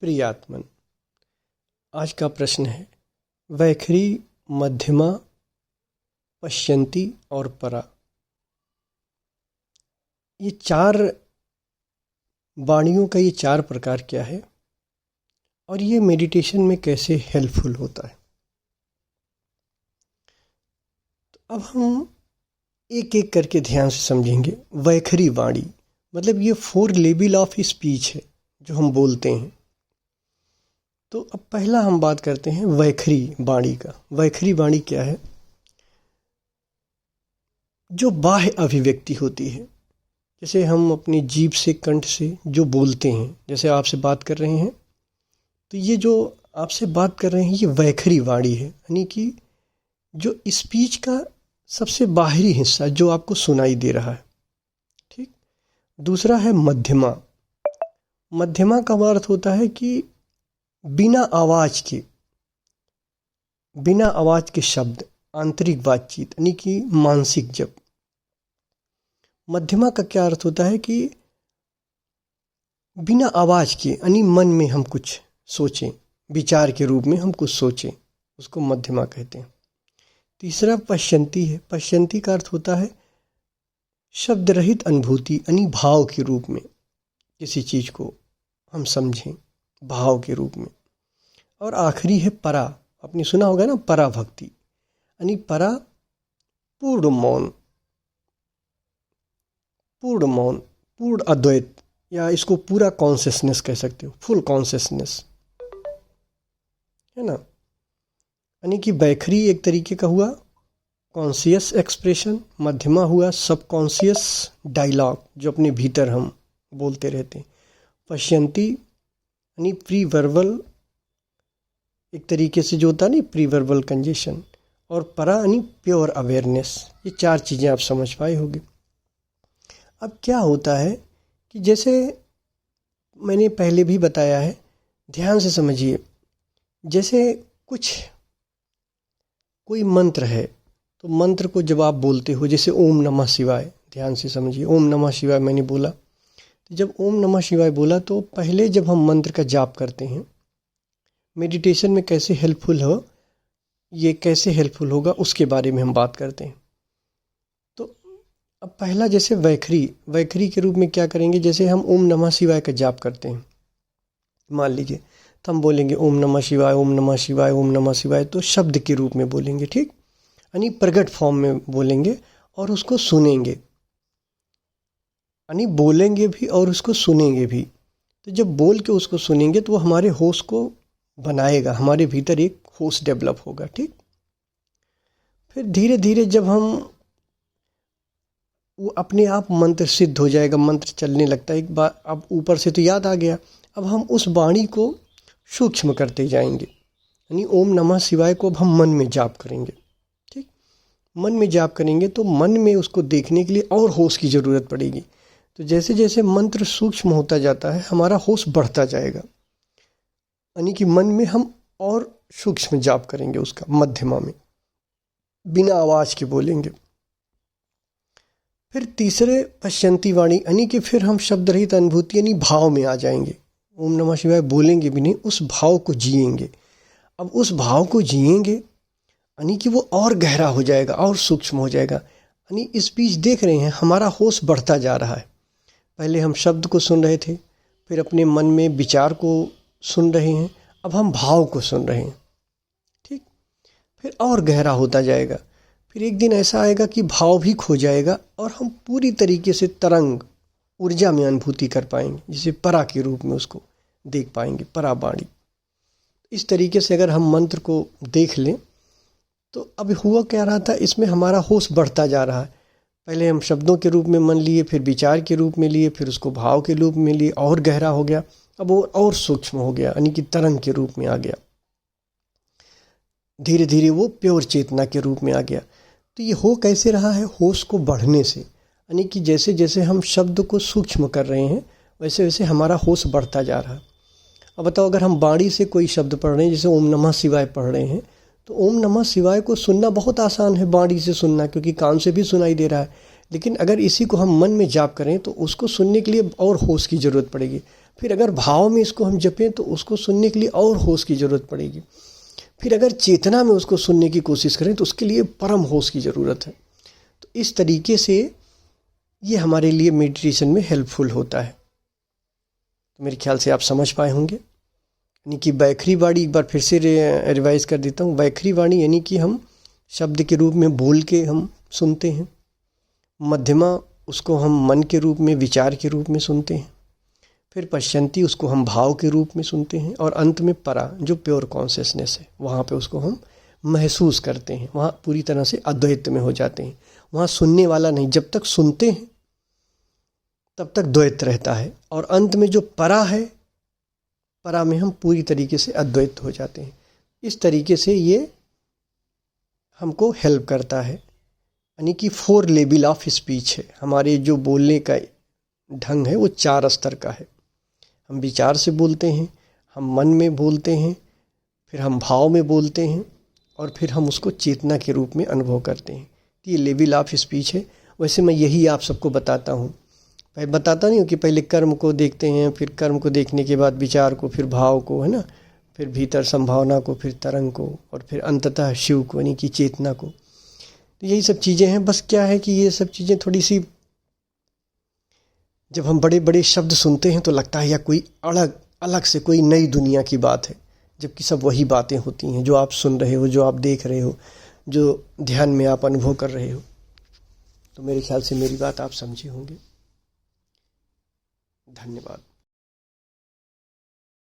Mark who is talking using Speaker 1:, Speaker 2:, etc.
Speaker 1: प्रियात्मन। आज का प्रश्न है वैखरी, मध्यमा, पश्यन्ती और परा। ये चार वाणियों का ये चार प्रकार क्या है और ये मेडिटेशन में कैसे हेल्पफुल होता है। तो अब हम एक एक करके ध्यान से समझेंगे। वैखरी वाणी मतलब ये 4 लेवल ऑफ स्पीच है जो हम बोलते हैं। तो अब पहला हम बात करते हैं वैखरी वाणी का। वैखरी वाणी क्या है? जो बाह्य अभिव्यक्ति होती है, जैसे हम अपनी जीभ से, कंठ से जो बोलते हैं, जैसे आपसे बात कर रहे हैं, तो ये जो आपसे बात कर रहे हैं ये वैखरी वाणी है, यानी कि जो स्पीच का सबसे बाहरी हिस्सा जो आपको सुनाई दे रहा है। ठीक। दूसरा है मध्यमा। मध्यमा का अर्थ होता है कि बिना आवाज के शब्द, आंतरिक बातचीत, यानी कि मानसिक जप। मध्यमा का क्या अर्थ होता है कि बिना आवाज के, यानी मन में हम कुछ सोचें, विचार के रूप में हम कुछ सोचें, उसको मध्यमा कहते हैं। तीसरा पश्यन्ती है। पश्यन्ती का अर्थ होता है शब्द रहित अनुभूति, यानी भाव के रूप में किसी चीज को हम समझें, भाव के रूप में। और आखिरी है परा। आपने सुना होगा ना, परा भक्ति, यानी परा पूर्ण मौन, पूर्ण अद्वैत, या इसको पूरा कॉन्शियसनेस कह सकते हो, फुल कॉन्शियसनेस, है ना। यानी कि वैखरी एक तरीके का हुआ कॉन्शियस एक्सप्रेशन, मध्यमा हुआ सबकॉन्शियस डायलॉग जो अपने भीतर हम बोलते रहते हैं। पश्यन्ती यानी प्री वर्बल, एक तरीके से जो होता है ना प्री वर्बल कंजेशन। और परा यानी प्योर अवेयरनेस। ये चार चीज़ें आप समझ पाए होंगे। अब क्या होता है कि जैसे मैंने पहले भी बताया है, ध्यान से समझिए। जैसे कोई मंत्र है, तो मंत्र को जब आप बोलते हो, जैसे ओम नमः शिवाय, ध्यान से समझिए, ओम नमः शिवाय मैंने बोला, तो जब ओम नमः शिवाय बोला तो पहले जब हम मंत्र का जाप करते हैं, मेडिटेशन में कैसे हेल्पफुल हो, ये कैसे हेल्पफुल होगा उसके बारे में हम बात करते हैं। तो अब पहला जैसे वैखरी के रूप में क्या करेंगे, जैसे हम ओम नमः शिवाय का जाप करते हैं, मान लीजिए, तो हम बोलेंगे ओम नमः शिवाय, ओम नमः शिवाय, ओम नमः शिवाय, तो शब्द के रूप में बोलेंगे, ठीक, यानी प्रकट फॉर्म में बोलेंगे और उसको सुनेंगे, यानी बोलेंगे भी और उसको सुनेंगे भी। तो जब बोल के उसको सुनेंगे तो वो हमारे होश को बनाएगा, हमारे भीतर एक होश डेवलप होगा, ठीक। फिर धीरे धीरे जब हम वो अपने आप मंत्र सिद्ध हो जाएगा, मंत्र चलने लगता है एक बार, अब ऊपर से तो याद आ गया, अब हम उस वाणी को सूक्ष्म करते जाएंगे, यानी ओम नमः शिवाय को अब हम मन में जाप करेंगे, ठीक। मन में जाप करेंगे तो मन में उसको देखने के लिए और होश की ज़रूरत पड़ेगी। तो जैसे जैसे मंत्र सूक्ष्म होता जाता है, हमारा होश बढ़ता जाएगा, यानी कि मन में हम और सूक्ष्म जाप करेंगे उसका, मध्यमा में बिना आवाज के बोलेंगे। फिर तीसरे पश्यन्ती वाणी, यानी कि फिर हम शब्द रहित अनुभूति, यानी भाव में आ जाएंगे। ओम नमः शिवाय बोलेंगे भी नहीं, उस भाव को जिएंगे। अब उस भाव को जिएंगे यानी कि वो और गहरा हो जाएगा और सूक्ष्म हो जाएगा। यानी इस बीच देख रहे हैं हमारा होश बढ़ता जा रहा है। पहले हम शब्द को सुन रहे थे, फिर अपने मन में विचार को सुन रहे हैं, अब हम भाव को सुन रहे हैं, ठीक। फिर और गहरा होता जाएगा। फिर एक दिन ऐसा आएगा कि भाव भी खो जाएगा और हम पूरी तरीके से तरंग, ऊर्जा में अनुभूति कर पाएंगे, जिसे परा के रूप में उसको देख पाएंगे, परा वाणी। इस तरीके से अगर हम मंत्र को देख लें तो अब हुआ क्या रहा था, इसमें हमारा होश बढ़ता जा रहा है। पहले हम शब्दों के रूप में मन लिए, फिर विचार के रूप में लिए, फिर उसको भाव के रूप में लिए, और गहरा हो गया, अब वो और सूक्ष्म हो गया, यानी कि तरंग के रूप में आ गया। धीरे धीरे वो प्योर चेतना के रूप में आ गया। तो ये हो कैसे रहा है, होश को बढ़ने से, यानी कि जैसे जैसे हम शब्द को सूक्ष्म कर रहे हैं वैसे वैसे हमारा होश बढ़ता जा रहा है। अब बताओ, अगर हम वाणी से कोई शब्द पढ़ रहे हैं, जैसे ओम नमः शिवाय पढ़ रहे हैं, तो ओम नमः शिवाय को सुनना बहुत आसान है, वाणी से सुनना, क्योंकि कान से भी सुनाई दे रहा है। लेकिन अगर इसी को हम मन में जाप करें तो उसको सुनने के लिए और होश की ज़रूरत पड़ेगी। फिर अगर भाव में इसको हम जपें तो उसको सुनने के लिए और होश की ज़रूरत पड़ेगी। फिर अगर चेतना में उसको सुनने की कोशिश करें तो उसके लिए परम होश की ज़रूरत है। तो इस तरीके से ये हमारे लिए मेडिटेशन में हेल्पफुल होता है। तो मेरे ख्याल से आप समझ पाए होंगे। यानी कि वैखरी वाणी, एक बार फिर से रिवाइज कर देता हूँ। वैखरी वाणी यानी कि हम शब्द के रूप में बोल के हम सुनते हैं। मध्यमा उसको हम मन के रूप में, विचार के रूप में सुनते हैं। फिर पश्यंती उसको हम भाव के रूप में सुनते हैं। और अंत में परा, जो प्योर कॉन्शियसनेस है, वहाँ पे उसको हम महसूस करते हैं। वहाँ पूरी तरह से अद्वैत में हो जाते हैं। वहाँ सुनने वाला नहीं, जब तक सुनते हैं तब तक द्वैत रहता है। और अंत में जो परा है, परा में हम पूरी तरीके से अद्वैत हो जाते हैं। इस तरीके से ये हमको हेल्प करता है। यानी कि 4 लेवल ऑफ स्पीच है। हमारे जो बोलने का ढंग है वो 4 स्तर का है। हम विचार से बोलते हैं, हम मन में बोलते हैं, फिर हम भाव में बोलते हैं, और फिर हम उसको चेतना के रूप में अनुभव करते हैं। तो ये लेवल ऑफ स्पीच है। वैसे मैं यही आप सबको बताता हूँ। बताता नहीं हूँ कि पहले कर्म को देखते हैं, फिर कर्म को देखने के बाद विचार को, फिर भाव को, है ना, फिर भीतर संभावना को, फिर तरंग को, और फिर अंततः शिव को, यानी कि चेतना को। तो यही सब चीज़ें हैं। बस क्या है कि ये सब चीज़ें थोड़ी सी, जब हम बड़े बड़े शब्द सुनते हैं तो लगता है या कोई अलग से कोई नई दुनिया की बात है, जबकि सब वही बातें होती हैं जो आप सुन रहे हो, जो आप देख रहे हो, जो ध्यान में आप अनुभव कर रहे हो। तो मेरे ख्याल से मेरी बात आप समझे होंगे। धन्यवाद।